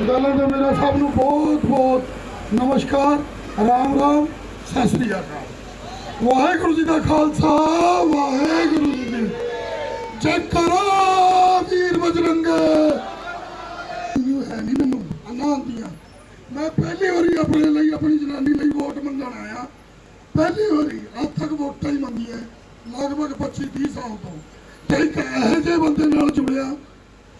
गलों तो मेरा सब नूं बहुत बहुत नमस्कार, राम राम, सत श्री अकाल। वाहेगुरु जी का खालसा, वाहेगुरु जी की जयकारा। वीर बजरंगे है नहीं मैनू अना आंदियां। मैं पहली बारी अपने लिए अपनी जनानी लिए वोट मंगण आया। पहली बारी अब तक वोटा ही मंगी है लगभग 25-30 साल तो। एक ਇਹੋ ਜਿਹੇ ਬੰਦੇ ਨਾਲ जुड़िया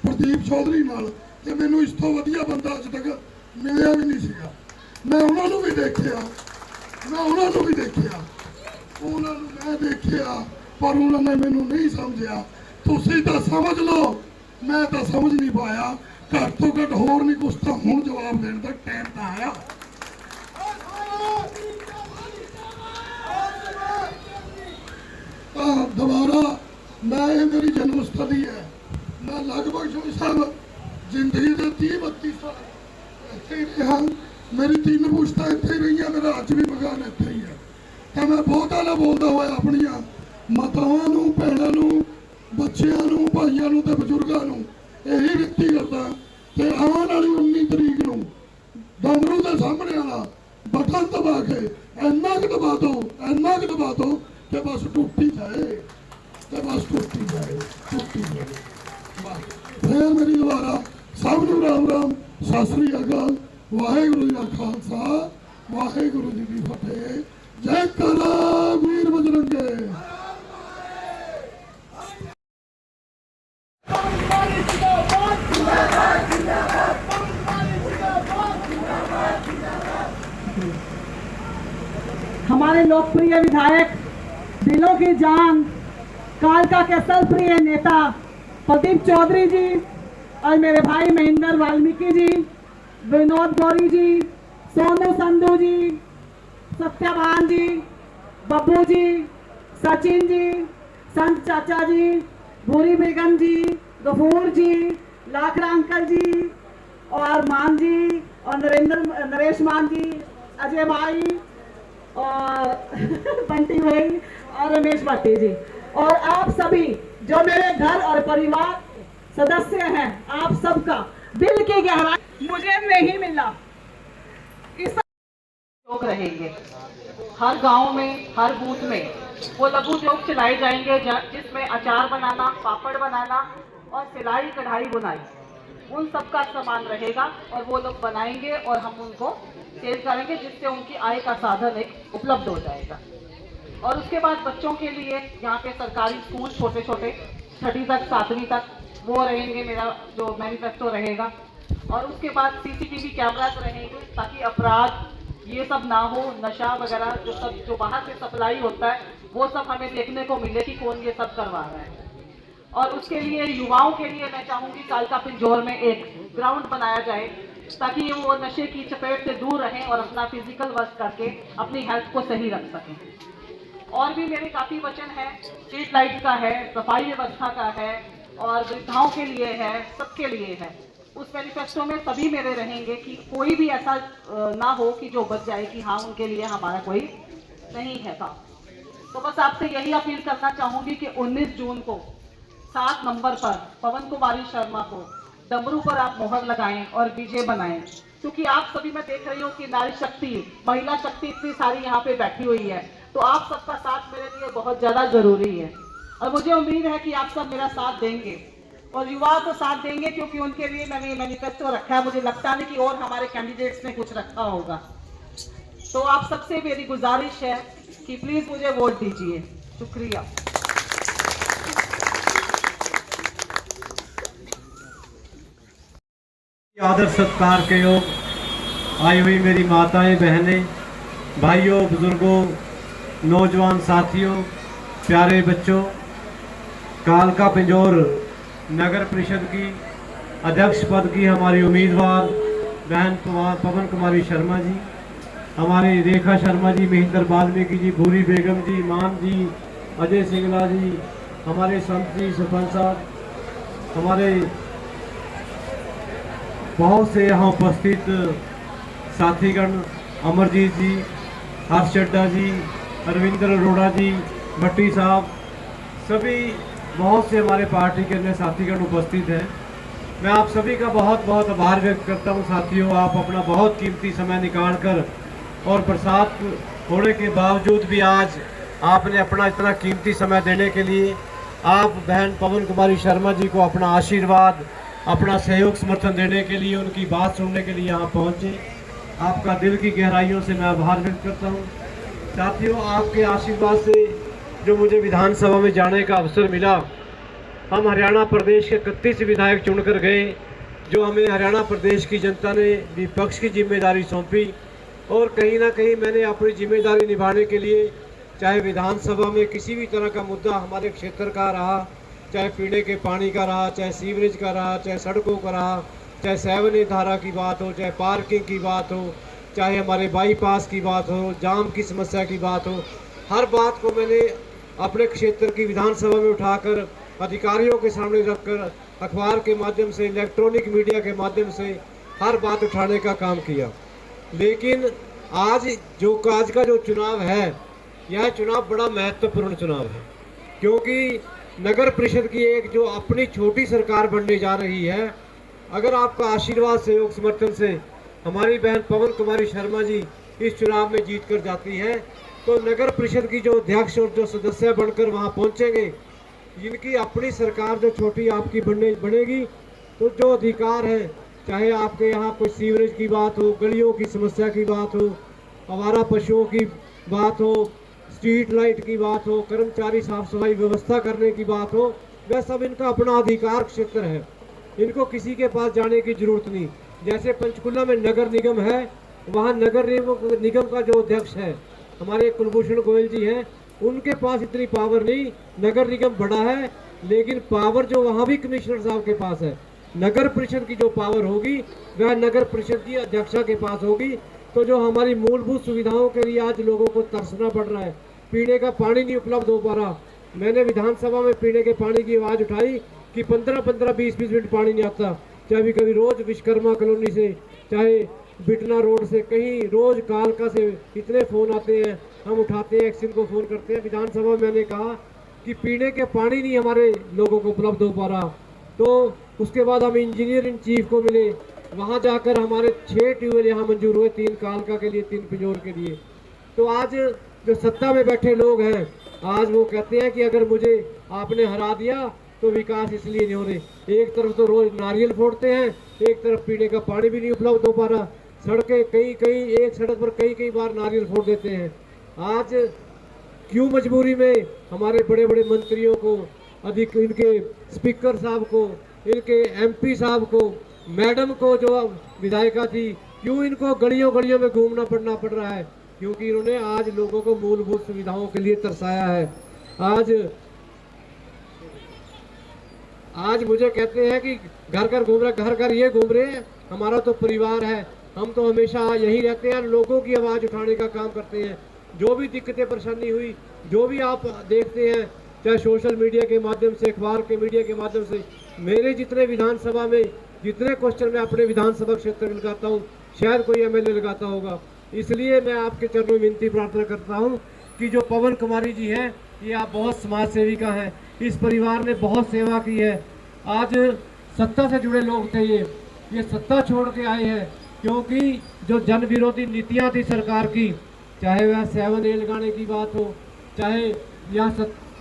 प्रदीप चौधरी नाल कि मैनू इस तो वधिया बंदा अज तक मिलिया भी नहीं सीगा। मैं उन्होंने भी देखिया, मैं देखिया पर उन्होंने मैनू नहीं समझिया। तुसी तो समझ लो, मैं तो समझ नहीं पाया। घट तो घट होर नहीं कुछ तो हुण जवाब देने का टाइम तो आया। दोबारा मैं मेरी जन्मस्थली है। मैं लगभग जो साहब जिंदगी के 30-32 साल इतने ही रहा। मेरी 3 पुश्ता इतने ही रही। मेरा अज भी मकान इतने ही है। तो मैं बहुता ना बोलता हुआ अपन मातावां भैनों बच्चों भाइयों तो बजुर्गों यही विनती करता कि आने वाली 19 तरीक को डमरू के सामने वाला बटन दबा के इन्ना क दबा दो कि बस टूटी जाए, फिर मेरी दोबारा सब नूं राम राम, सत श्री अकाल। वाहेगुरु जी का खालसा, वाहेगुरु जी की फतेह। जय करा वीर बजरंगे। हमारे लोकप्रिय विधायक, दिलों की जान, कालका के सर्वप्रिय नेता प्रदीप चौधरी जी और मेरे भाई महेंद्र वाल्मीकि जी, विनोद गौरी जी, सोनू संधू जी, सत्यावान जी, बब्बू जी, सचिन जी, संत चाचा जी, भूरी बेगम जी, गफूर जी, लाखड़ा अंकल जी और मान जी और नरेश मान जी, अजय भाई और बंटी भाई और रमेश भट्टी जी और आप सभी जो मेरे घर और परिवार सदस्य हैं, आप सबका दिल की गहराई मुझे नहीं मिला। इस लोग रहेंगे हर गांव में, हर बूथ में वो लघु उद्योग चलाए जाएंगे जिसमें अचार बनाना, पापड़ बनाना और सिलाई कढ़ाई बुनाई उन सब का सामान रहेगा और वो लोग बनाएंगे और हम उनको सेल करेंगे, जिससे उनकी आय का साधन एक उपलब्ध हो जाएगा। और उसके बाद बच्चों के लिए यहाँ पे सरकारी स्कूल छोटे छोटे 6वीं तक 7वीं तक वो रहेंगे, मेरा जो मैनिफेस्टो रहेगा। और उसके बाद CCTV कैमरास रहेंगे ताकि अपराध ये सब ना हो, नशा वगैरह जो बाहर से सप्लाई होता है वो सब हमें देखने को मिले कि कौन ये सब करवा रहा है। और उसके लिए युवाओं के लिए मैं चाहूँगी कालका पिंजौर में एक ग्राउंड बनाया जाए ताकि वो नशे की चपेट से दूर रहें और अपना फिजिकल वर्क करके अपनी हेल्थ को सही रख सकें। और भी मेरे काफ़ी वचन हैं, स्ट्रीट लाइट का है, सफाई व्यवस्था का है और वृद्धाओं के लिए है, सबके लिए है। उस मैनिफेस्टो में सभी मेरे रहेंगे कि कोई भी ऐसा ना हो कि जो बच जाए कि हाँ उनके लिए हमारा कोई नहीं है काम। तो बस आपसे यही अपील करना चाहूँगी कि 19 जून को 7 नंबर पर पवन कुमारी शर्मा को डमरू पर आप मोहर लगाएं और विजय बनाएं, क्योंकि आप सभी मैं देख रही हूँ कि नारी शक्ति, महिला शक्ति इतनी सारी यहाँ पे बैठी हुई है। तो आप सबका साथ मेरे लिए बहुत ज़्यादा ज़रूरी है और मुझे उम्मीद है कि आप सब मेरा साथ देंगे और युवा तो साथ देंगे, क्योंकि उनके लिए मैंने ये मैनिफेस्टो रखा है। मुझे लगता नहीं कि और हमारे कैंडिडेट्स ने कुछ रखा होगा। तो आप सबसे मेरी गुजारिश है कि प्लीज़ मुझे वोट दीजिए। शुक्रिया। आदर सत्कार के योग आई हुई मेरी माताएं, बहनें, भाइयों, बुजुर्गों, नौजवान साथियों, प्यारे बच्चों, कालका पिंजौर नगर परिषद की अध्यक्ष पद की हमारी उम्मीदवार बहन पवन कुमारी शर्मा जी, हमारे रेखा शर्मा जी, महेंद्र वाल्मीकि जी, भूरी बेगम जी, मान जी, अजय सिंगला जी, हमारे संत जी, सरपंच साहब, हमारे बहुत से यहाँ उपस्थित साथीगण, अमरजीत जी, हर्ष चड्डा जी, अरविंदर अरोड़ा जी, भट्टी साहब, सभी बहुत से हमारे पार्टी के अन्य साथीगण उपस्थित हैं। मैं आप सभी का बहुत बहुत आभार व्यक्त करता हूं साथियों। आप अपना बहुत कीमती समय निकाल कर और बरसात होने के बावजूद भी आज आपने अपना इतना कीमती समय देने के लिए आप बहन पवन कुमारी शर्मा जी को अपना आशीर्वाद, अपना सहयोग समर्थन देने के लिए, उनकी बात सुनने के लिए यहाँ पहुँचे। आपका दिल की गहराइयों से मैं आभार व्यक्त करता हूँ। साथियों, आपके आशीर्वाद से जो मुझे विधानसभा में जाने का अवसर मिला, हम हरियाणा प्रदेश के 31 विधायक चुनकर गए, जो हमें हरियाणा प्रदेश की जनता ने विपक्ष की जिम्मेदारी सौंपी। और कहीं ना कहीं मैंने अपनी जिम्मेदारी निभाने के लिए, चाहे विधानसभा में किसी भी तरह का मुद्दा हमारे क्षेत्र का रहा, चाहे पीने के पानी का रहा, चाहे सीवरेज का रहा, चाहे सड़कों का रहा, चाहे 7A धारा की बात हो, चाहे पार्किंग की बात हो, चाहे हमारे बाईपास की बात हो, जाम की समस्या की बात हो, हर बात को मैंने अपने क्षेत्र की विधानसभा में उठाकर अधिकारियों के सामने रखकर अखबार के माध्यम से, इलेक्ट्रॉनिक मीडिया के माध्यम से हर बात उठाने का काम किया। लेकिन आज का जो चुनाव है, यह चुनाव बड़ा महत्वपूर्ण चुनाव है, क्योंकि नगर परिषद की एक जो अपनी छोटी सरकार बनने जा रही है, अगर आपका आशीर्वाद, सहयोग, समर्थन से हमारी बहन पवन कुमारी शर्मा जी इस चुनाव में जीत कर जाती है, तो नगर परिषद की जो अध्यक्ष और जो सदस्य बनकर वहां पहुंचेंगे, जिनकी अपनी सरकार जो छोटी आपकी बनेगी, तो जो अधिकार है, चाहे आपके यहाँ कोई सीवरेज की बात हो, गलियों की समस्या की बात हो, आवारा पशुओं की बात हो, स्ट्रीट लाइट की बात हो, कर्मचारी साफ सफाई व्यवस्था करने की बात हो, वह सब इनका अपना अधिकार क्षेत्र है। इनको किसी के पास जाने की जरूरत नहीं। जैसे पंचकुला में नगर निगम है, वहाँ नगर निगम का जो अध्यक्ष है हमारे कुलभूषण गोयल जी हैं, उनके पास इतनी पावर नहीं। नगर निगम बड़ा है, लेकिन पावर जो वहाँ भी कमिश्नर साहब के पास है। नगर परिषद की जो पावर होगी वह नगर परिषद की अध्यक्षा के पास होगी। तो जो हमारी मूलभूत सुविधाओं के लिए आज लोगों को तरसना पड़ रहा है, पीने का पानी नहीं उपलब्ध हो पा रहा। मैंने विधानसभा में पीने के पानी की आवाज़ उठाई कि 15-15, 20-20 मिनट पानी नहीं आता। चाहे कभी रोज विश्वकर्मा कॉलोनी से, चाहे बिटना रोड से, कहीं रोज कालका से इतने फ़ोन आते हैं, हम उठाते हैं, एक्शन को फ़ोन करते हैं। विधानसभा में मैंने कहा कि पीने के पानी नहीं हमारे लोगों को उपलब्ध हो पा रहा। तो उसके बाद हम इंजीनियर इन चीफ को मिले, वहाँ जाकर हमारे 6 ट्यूबवेल यहाँ मंजूर हुए, 3 कालका के लिए, 3 पिंजौर के लिए। तो आज जो सत्ता में बैठे लोग हैं, आज वो कहते हैं कि अगर मुझे आपने हरा दिया तो विकास इसलिए नहीं हो रहे। एक तरफ तो रोज नारियल फोड़ते हैं, एक तरफ पीने का पानी भी नहीं उपलब्ध हो पा रहा। सड़कें कई एक सड़क पर कई बार नारियल फोड़ देते हैं। आज क्यों मजबूरी में हमारे बड़े बड़े मंत्रियों को, अधिक इनके स्पीकर साहब को, इनके MP साहब को, मैडम को जो विधायिका थी, क्यों इनको गलियों गलियों में घूमना पड़ रहा है? क्योंकि इन्होंने आज लोगों को मूलभूत सुविधाओं के लिए तरसाया है। आज मुझे कहते हैं कि घर घर ये घूम रहे हैं, हमारा तो परिवार है, हम तो हमेशा यहीं रहते हैं, लोगों की आवाज़ उठाने का काम करते हैं। जो भी दिक्कतें परेशानी हुई, जो भी आप देखते हैं, चाहे सोशल मीडिया के माध्यम से, अखबार के मीडिया के माध्यम से, मेरे जितने विधानसभा में जितने क्वेश्चन मैं अपने विधानसभा क्षेत्र में लगाता हूँ, शायद कोई MLA लगाता होगा। इसलिए मैं आपके चरणों में विनती प्रार्थना करता हूँ कि जो पवन कुमारी जी हैं, ये आप बहुत समाज सेविका हैं, इस परिवार ने बहुत सेवा की है। आज सत्ता से जुड़े लोग थे, ये सत्ता छोड़ के आए हैं, क्योंकि जो जन विरोधी नीतियाँ थी सरकार की, चाहे वह 7A लगाने की बात हो, चाहे या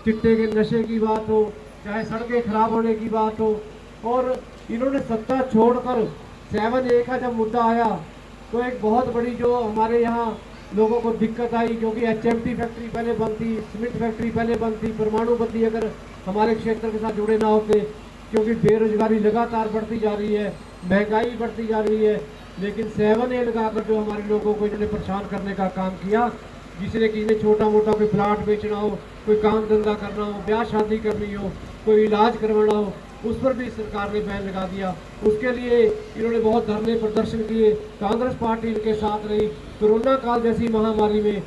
चिट्टे के नशे की बात हो, चाहे सड़कें खराब होने की बात हो, और इन्होंने सत्ता छोड़कर 7A का जब मुद्दा आया तो एक बहुत बड़ी जो हमारे यहाँ लोगों को दिक्कत आई, क्योंकि HMT फैक्ट्री पहले बंद थी, सीमेंट फैक्ट्री पहले बंद थी, परमाणु बत्ती अगर हमारे क्षेत्र के साथ जुड़े ना होते, क्योंकि बेरोजगारी लगातार बढ़ती जा रही है, महंगाई बढ़ती जा रही है। लेकिन 7A लगाकर जो हमारे लोगों को इन्होंने परेशान करने का काम किया, जिसने किसी ने छोटा मोटा कोई प्लाट बेचना हो, कोई काम धंधा करना हो, ब्याह शादी करनी हो, कोई इलाज करवाना हो, उस पर भी सरकार ने बैन लगा दिया। उसके लिए इन्होंने बहुत धरने प्रदर्शन किए, कांग्रेस पार्टी इनके साथ रही। कोरोना काल जैसी महामारी में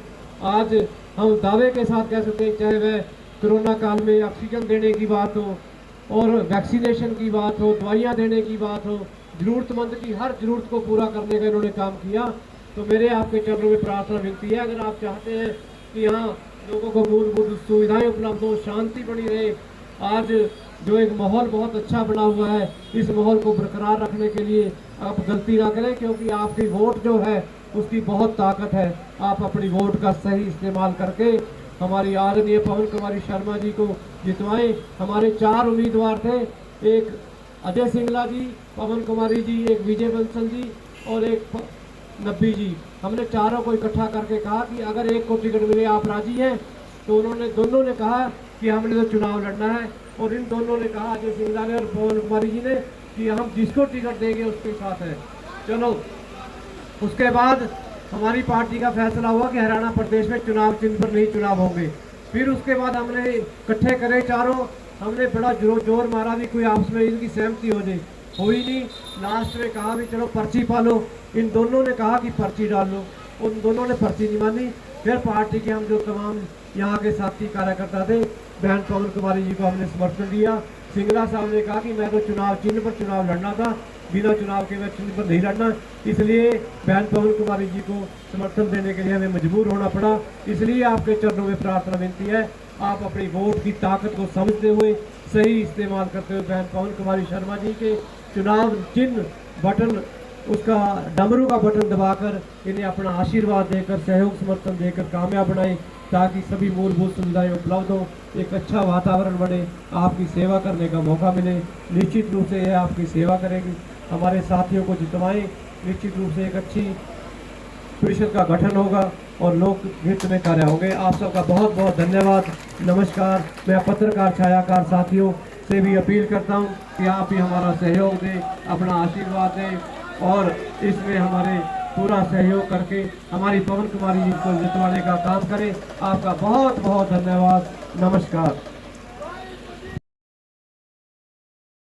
आज हम दावे के साथ कह सकते हैं, चाहे वह कोरोना काल में ऑक्सीजन देने की बात हो और वैक्सीनेशन की बात हो, दवाइयाँ देने की बात हो, ज़रूरतमंद की हर ज़रूरत को पूरा करने का इन्होंने काम किया। तो मेरे आपके चरणों में प्रार्थना विनती है, अगर आप चाहते हैं कि यहाँ लोगों को मूलभूत सुविधाएं उपलब्ध हो, शांति बनी रहे, आज जो एक माहौल बहुत अच्छा बना हुआ है, इस माहौल को बरकरार रखने के लिए आप गलती ना करें, क्योंकि आपकी वोट जो है उसकी बहुत ताकत है। आप अपनी वोट का सही इस्तेमाल करके हमारी आदरणीय पवन कुमारी शर्मा जी को जितवाएं। हमारे 4 उम्मीदवार थे, एक अजय सिंगला जी, पवन कुमारी जी, एक विजय बंसल जी और एक नब्बी जी। हमने चारों को इकट्ठा करके कहा कि अगर एक को टिकट मिले आप राजी हैं, तो दोनों ने कहा कि हमने तो चुनाव लड़ना है। और इन दोनों ने कहा, अजय सिंगला ने और पवन कुमारी जी ने, कि हम जिसको टिकट देंगे उसके साथ है। चलो, उसके बाद हमारी पार्टी का फैसला हुआ कि हरियाणा प्रदेश में चुनाव चिन्ह पर नहीं चुनाव होंगे। फिर उसके बाद हमने इकट्ठे करे चारों, हमने बड़ा जोर मारा भी कोई आपस में इनकी सहमति हो जाए, हुई नहीं। लास्ट में कहा भी चलो पर्ची पालो, इन दोनों ने कहा कि पर्ची डाल लो, उन दोनों ने पर्ची नहीं मानी। फिर पार्टी के हम जो तमाम यहाँ के साथी कार्यकर्ता थे, बहन पवन कुमारी जी को हमने समर्थन दिया। सिंगला साहब ने कहा कि मैं तो चुनाव चिन्ह पर चुनाव लड़ना था, बिना चुनाव के मैं चिन्ह पर नहीं लड़ना, इसलिए बहन पवन कुमारी जी को समर्थन देने के लिए हमें मजबूर होना पड़ा। इसलिए आपके चरणों में प्रार्थना विनती है, आप अपनी वोट की ताकत को समझते हुए सही इस्तेमाल करते हुए बहन पवन कुमारी शर्मा जी के चुनाव चिन्ह बटन, उसका डमरू का बटन दबाकर इन्हें अपना आशीर्वाद देकर, सहयोग समर्थन देकर कामयाब बनाएं, ताकि सभी मूलभूत सुविधाएं उपलब्ध हों, एक अच्छा वातावरण बने, आपकी सेवा करने का मौका मिले। निश्चित रूप से यह आपकी सेवा करेगी। हमारे साथियों को जितवाएं, निश्चित रूप से एक अच्छी परिषद का गठन होगा और लोक हित में कार्य होंगे। आप सबका बहुत बहुत धन्यवाद, नमस्कार। मैं पत्रकार छायाकार साथियों से भी अपील करता हूं कि आप भी हमारा सहयोग दें, अपना आशीर्वाद दें और इसमें हमारे पूरा सहयोग करके हमारी पवन कुमारी जी को जितवाने का काम करें। आपका बहुत बहुत धन्यवाद, नमस्कार।